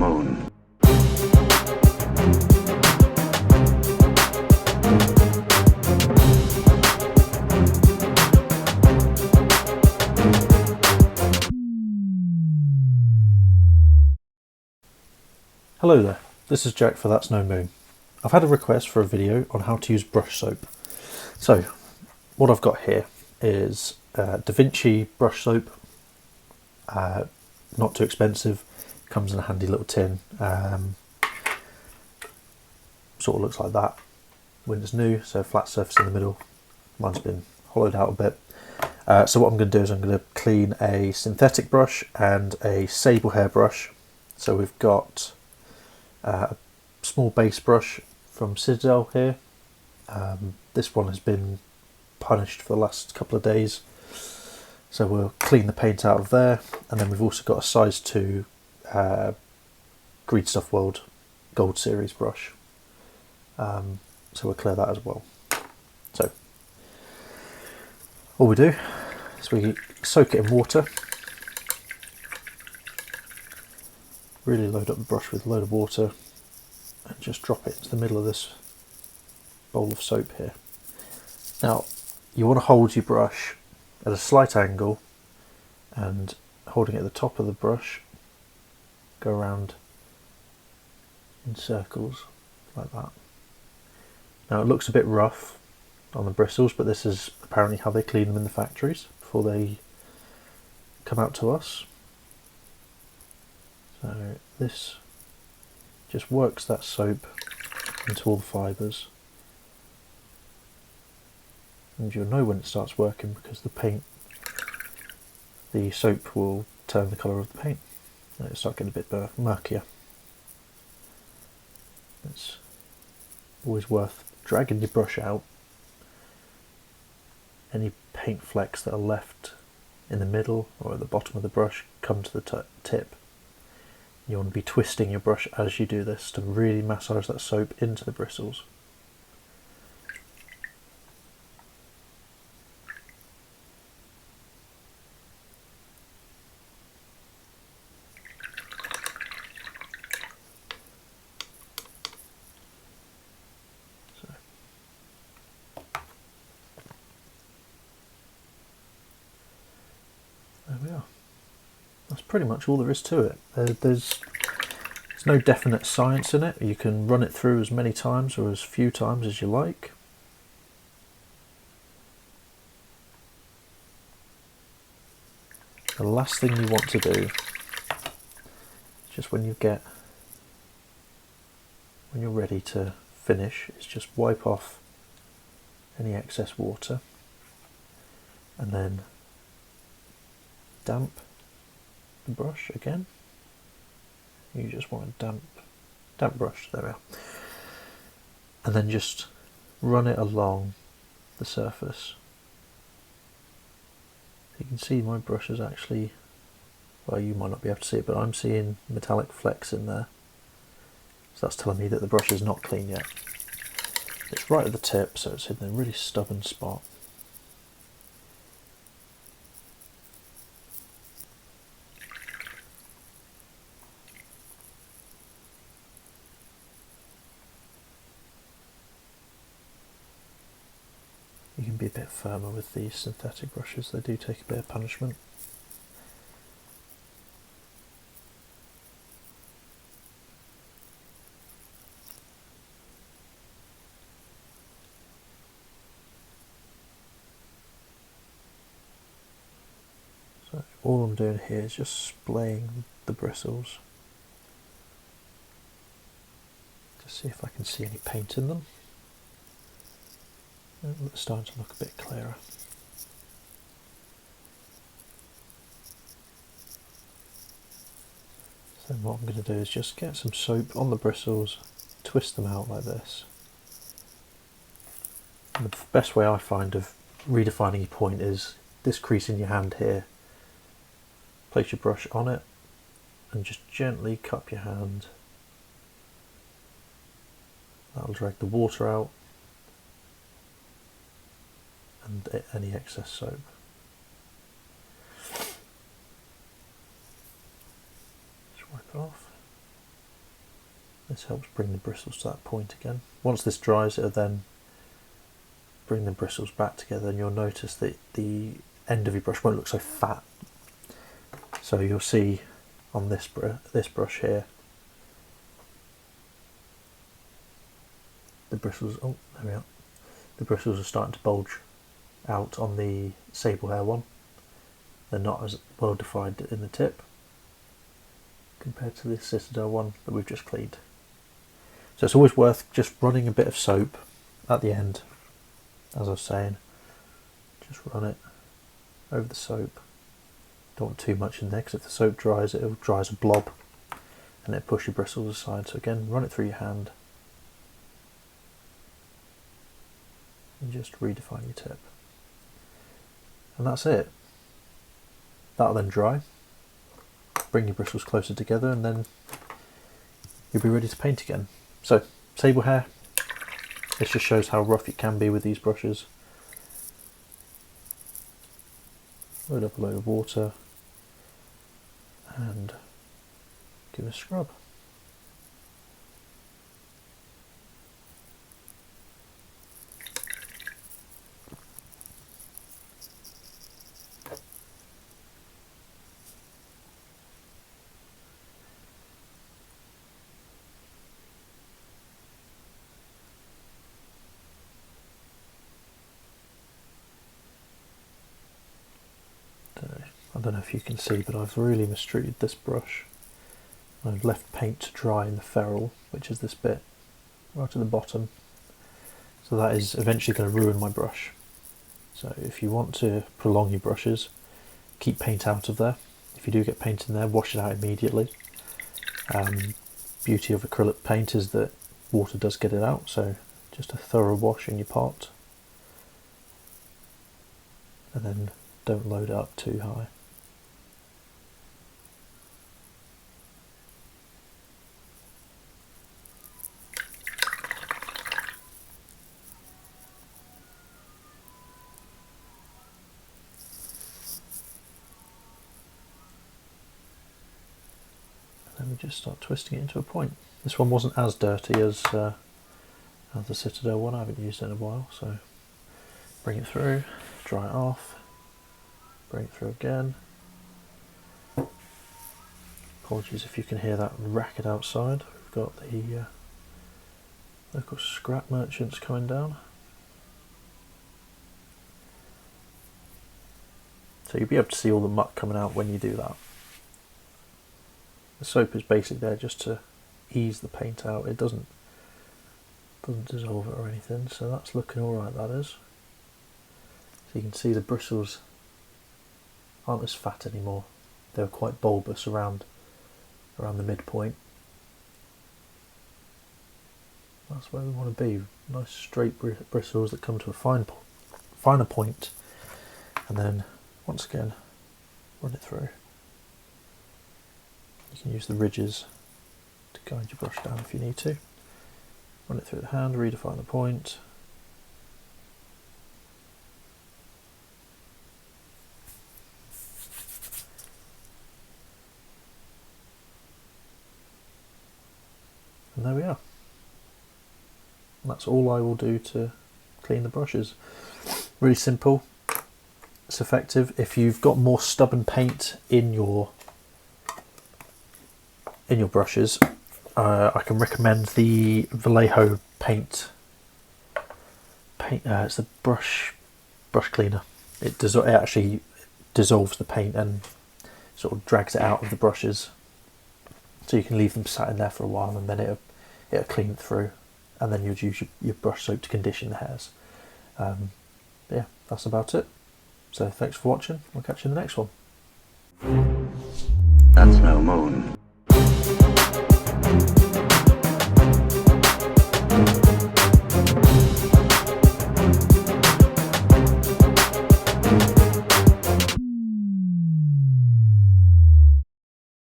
moon. Hello there, this is Jack for That's No Moon. I've had a request for a video on how to use brush soap. So, what I've got here is Da Vinci brush soap. Not too expensive, comes in a handy little tin. Sort of looks like that when it's new, so flat surface in the middle. Mine's been hollowed out a bit. So what I'm going to do is I'm going to clean a synthetic brush and a sable hair brush. So we've got a small base brush from Citadel here. This one has been punished for the last couple of days, so we'll clean the paint out of there. And then we've also got a size 2 Green Stuff World Gold Series brush, so we'll clear that as well. So all we do is we soak it in water, really load up the brush with a load of water and just drop it into the middle of this bowl of soap here. Now you want to hold your brush at a slight angle, and holding it at the top of the brush, go around in circles like that. Now it looks a bit rough on the bristles, but this is apparently how they clean them in the factories before they come out to us. So this just works that soap into all the fibres, and you'll know when it starts working because the soap will turn the colour of the paint and it'll start getting a bit murkier. It's always worth dragging your brush out. Any paint flecks that are left in the middle or at the bottom of the brush come to the tip. You want to be twisting your brush as you do this to really massage that soap into the bristles. There we are. That's pretty much all there is to it. There's no definite science in it. You can run it through as many times or as few times as you like. The last thing you want to do, just when you're ready to finish, is just wipe off any excess water and then damp the brush again. You just want a damp brush, there we are. And then just run it along the surface. You can see my brush is actually, well, you might not be able to see it, but I'm seeing metallic flecks in there. So that's telling me that the brush is not clean yet. It's right at the tip, so it's in a really stubborn spot. You can be a bit firmer with these synthetic brushes, they do take a bit of punishment. So all I'm doing here is just splaying the bristles. Just see if I can see any paint in them. It's starting to look a bit clearer. So what I'm going to do is just get some soap on the bristles, twist them out like this. And the best way I find of redefining your point is this crease in your hand here. Place your brush on it and just gently cup your hand. That'll drag the water out and any excess soap. Just wipe it off. This helps bring the bristles to that point again. Once this dries, it'll then bring the bristles back together, and you'll notice that the end of your brush won't look so fat. So you'll see on this brush here, the bristles, oh there we are, the bristles are starting to bulge out on the sable hair one. They're not as well defined in the tip compared to the Citadel one that we've just cleaned. So it's always worth just running a bit of soap at the end, as I was saying. Just run it over the soap. Don't want too much in there, because if the soap dries, it'll dry as a blob and it'll push your bristles aside. So again, run it through your hand and just redefine your tip. And that's it. That'll then dry. Bring your bristles closer together, and then you'll be ready to paint again. So, sable hair. This just shows how rough it can be with these brushes. Load up a load of water and give it a scrub. I don't know if you can see, but I've really mistreated this brush. I've left paint to dry in the ferrule, which is this bit right at the bottom. So that is eventually going to ruin my brush. So if you want to prolong your brushes, keep paint out of there. If you do get paint in there, wash it out immediately. Beauty of acrylic paint is that water does get it out, so just a thorough wash in your pot. And then don't load it up too high. Then we just start twisting it into a point. This one wasn't as dirty as the Citadel one. I haven't used it in a while, so bring it through, dry it off, bring it through again. Apologies if you can hear that racket outside. We've got the local scrap merchants coming down. So you'll be able to see all the muck coming out when you do that. The soap is basically there just to ease the paint out. It doesn't dissolve it or anything, so that's looking alright, that is. So you can see the bristles aren't as fat anymore. They were quite bulbous around the midpoint. That's where we want to be. Nice straight bristles that come to a finer point, and then once again run it through. You can use the ridges to guide your brush down if you need to. Run it through the hand, redefine the point. And there we are. And that's all I will do to clean the brushes. Really simple. It's effective. If you've got more stubborn paint in your brushes, I can recommend the Vallejo paint. It's the brush cleaner. It actually dissolves the paint and sort of drags it out of the brushes, so you can leave them sat in there for a while, and then it'll clean it through, and then you'd use your brush soap to condition the hairs. Yeah, that's about it. So thanks for watching. I'll catch you in the next one. That's no moon.